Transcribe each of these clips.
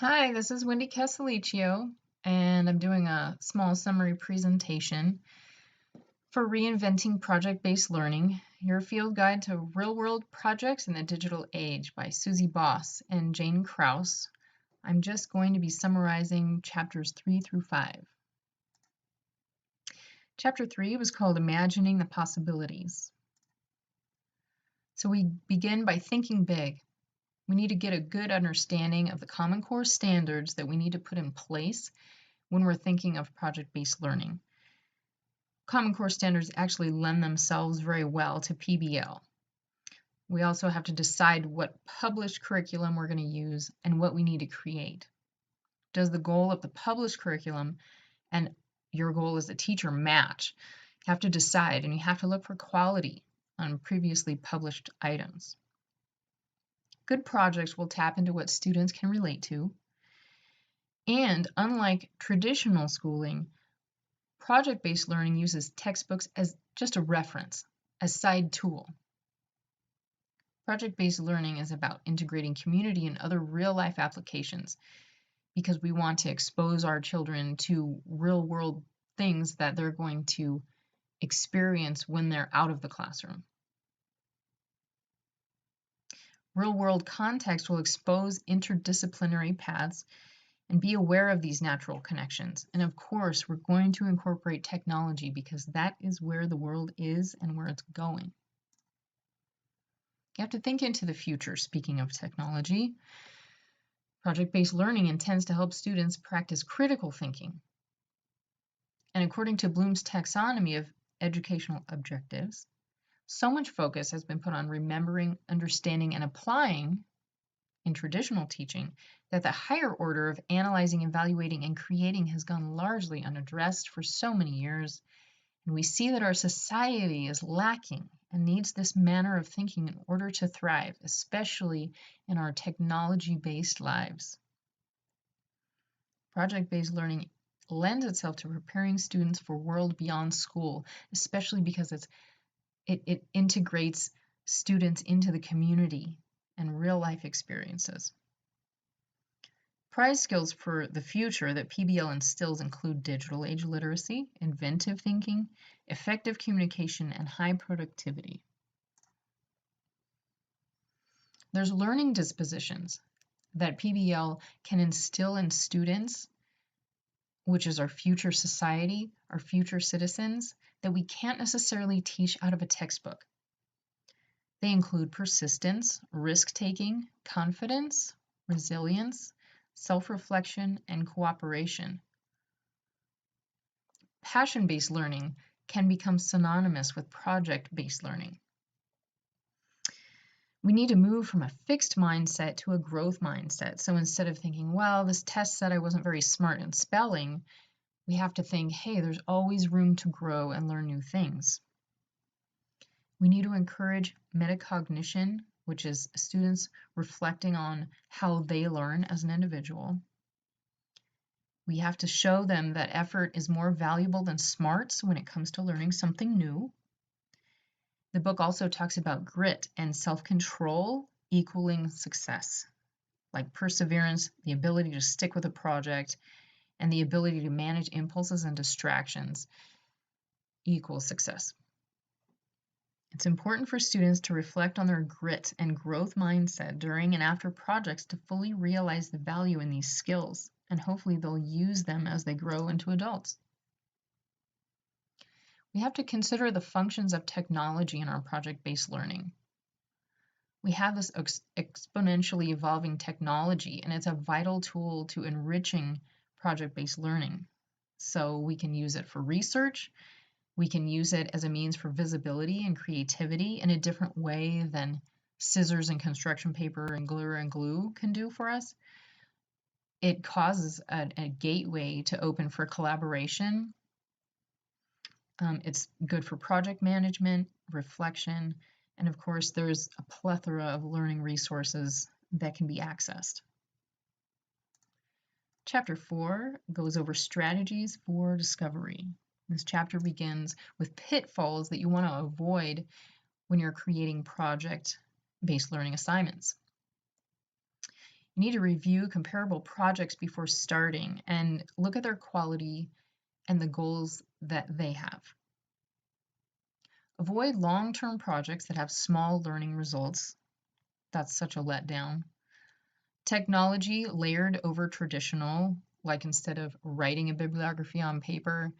Hi, this is Wendy Casalicchio, and I'm doing a small summary presentation for Reinventing Project-Based Learning, your field guide to real-world projects in the digital age by Susie Boss and Jane Krause. I'm just going to be summarizing chapters 3 through 5. Chapter 3 was called Imagining the Possibilities. So we begin by thinking big. We need to get a good understanding of the Common Core standards that we need to put in place when we're thinking of project-based learning. Common Core standards actually lend themselves very well to PBL. We also have to decide what published curriculum we're going to use and what we need to create. Does the goal of the published curriculum and your goal as a teacher match? You have to decide, and you have to look for quality on previously published items. Good projects will tap into what students can relate to. And unlike traditional schooling, project-based learning uses textbooks as just a reference, a side tool. Project-based learning is about integrating community and other real-life applications because we want to expose our children to real-world things that they're going to experience when they're out of the classroom. Real-world context will expose interdisciplinary paths and be aware of these natural connections. And of course, we're going to incorporate technology because that is where the world is and where it's going. You have to think into the future, speaking of technology. Project-based learning intends to help students practice critical thinking. And according to Bloom's taxonomy of educational objectives, so much focus has been put on remembering, understanding, and applying in traditional teaching that the higher order of analyzing, evaluating, and creating has gone largely unaddressed for so many years. And we see that our society is lacking and needs this manner of thinking in order to thrive, especially in our technology-based lives. Project-based learning lends itself to preparing students for world beyond school, especially because it integrates students into the community and real-life experiences. Prize skills for the future that PBL instills include digital age literacy, inventive thinking, effective communication, and high productivity. There's learning dispositions that PBL can instill in students, which is our future society, our future citizens, that we can't necessarily teach out of a textbook. They include persistence, risk-taking, confidence, resilience, self-reflection, and cooperation. Passion-based learning can become synonymous with project-based learning. We need to move from a fixed mindset to a growth mindset. So instead of thinking, well, this test said I wasn't very smart in spelling, we have to think, hey, there's always room to grow and learn new things. We need to encourage metacognition, which is students reflecting on how they learn as an individual. We have to show them that effort is more valuable than smarts when it comes to learning something new. The book also talks about grit and self-control equaling success, like perseverance, the ability to stick with a project, and the ability to manage impulses and distractions equals success. It's important for students to reflect on their grit and growth mindset during and after projects to fully realize the value in these skills, and hopefully they'll use them as they grow into adults. We have to consider the functions of technology in our project-based learning. We have this exponentially evolving technology, and it's a vital tool to enriching project-based learning. So we can use it for research. We can use it as a means for visibility and creativity in a different way than scissors and construction paper and glitter and glue can do for us. It causes a gateway to open for collaboration. It's good for project management, reflection, and of course there's a plethora of learning resources that can be accessed. Chapter 4 goes over strategies for discovery. This chapter begins with pitfalls that you want to avoid when you're creating project-based learning assignments. You need to review comparable projects before starting and look at their quality and the goals that they have. Avoid long-term projects that have small learning results. That's such a letdown. Technology layered over traditional, like instead of writing a bibliography on paper,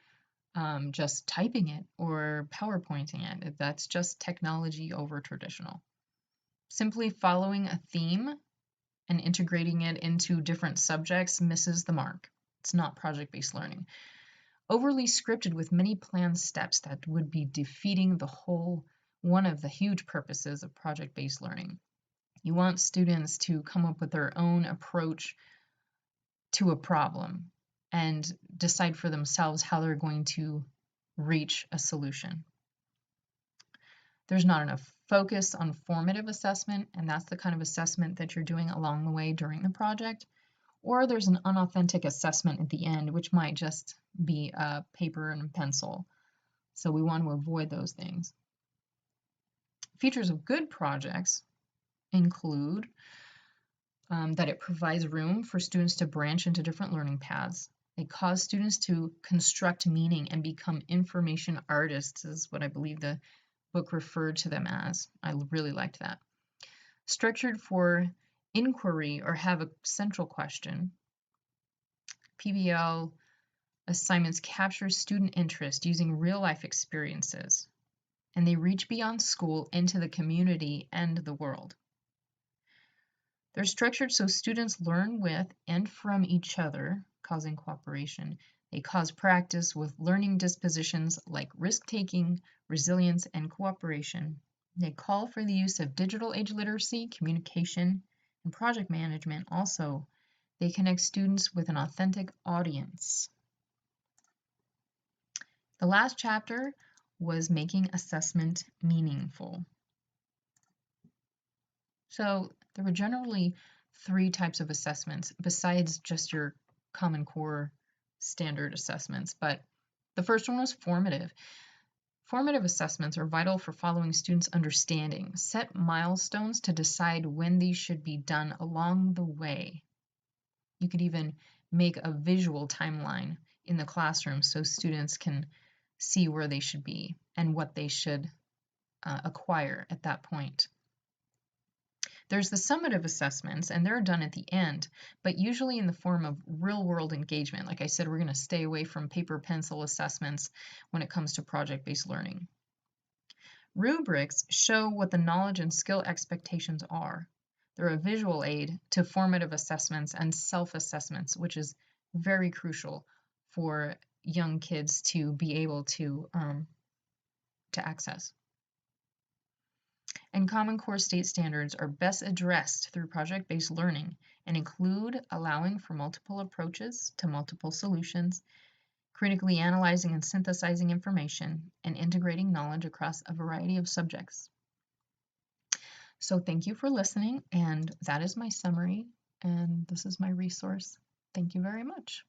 just typing it or PowerPointing it. That's just technology over traditional. Simply following a theme and integrating it into different subjects misses the mark. It's not project-based learning. Overly scripted with many planned steps that would be defeating one of the huge purposes of project-based learning. You want students to come up with their own approach to a problem and decide for themselves how they're going to reach a solution. There's not enough focus on formative assessment, and that's the kind of assessment that you're doing along the way during the project. Or there's an unauthentic assessment at the end, which might just be a paper and a pencil. So we want to avoid those things. Features of good projects include that it provides room for students to branch into different learning paths. They cause students to construct meaning and become information artists, is what I believe the book referred to them as. I really liked that. Structured for inquiry or have a central question. PBL assignments capture student interest using real-life experiences, and they reach beyond school into the community and the world. They're structured so students learn with and from each other, causing cooperation. They cause practice with learning dispositions like risk-taking, resilience, and cooperation. They call for the use of digital age literacy, communication, and project management. Also, they connect students with an authentic audience. The last chapter was making assessment meaningful. So there were generally 3 types of assessments besides just your Common Core standard assessments, but the first one was formative. Formative assessments are vital for following students' understanding. Set milestones to decide when these should be done along the way. You could even make a visual timeline in the classroom so students can see where they should be and what they should acquire at that point. There's the summative assessments, and they're done at the end, but usually in the form of real-world engagement. Like I said, we're going to stay away from paper pencil assessments when it comes to project-based learning. Rubrics show what the knowledge and skill expectations are. They're a visual aid to formative assessments and self-assessments, which is very crucial for young kids to be able to access. And Common Core state standards are best addressed through project-based learning and include allowing for multiple approaches to multiple solutions, critically analyzing and synthesizing information, and integrating knowledge across a variety of subjects. So thank you for listening, and that is my summary, and this is my resource. Thank you very much.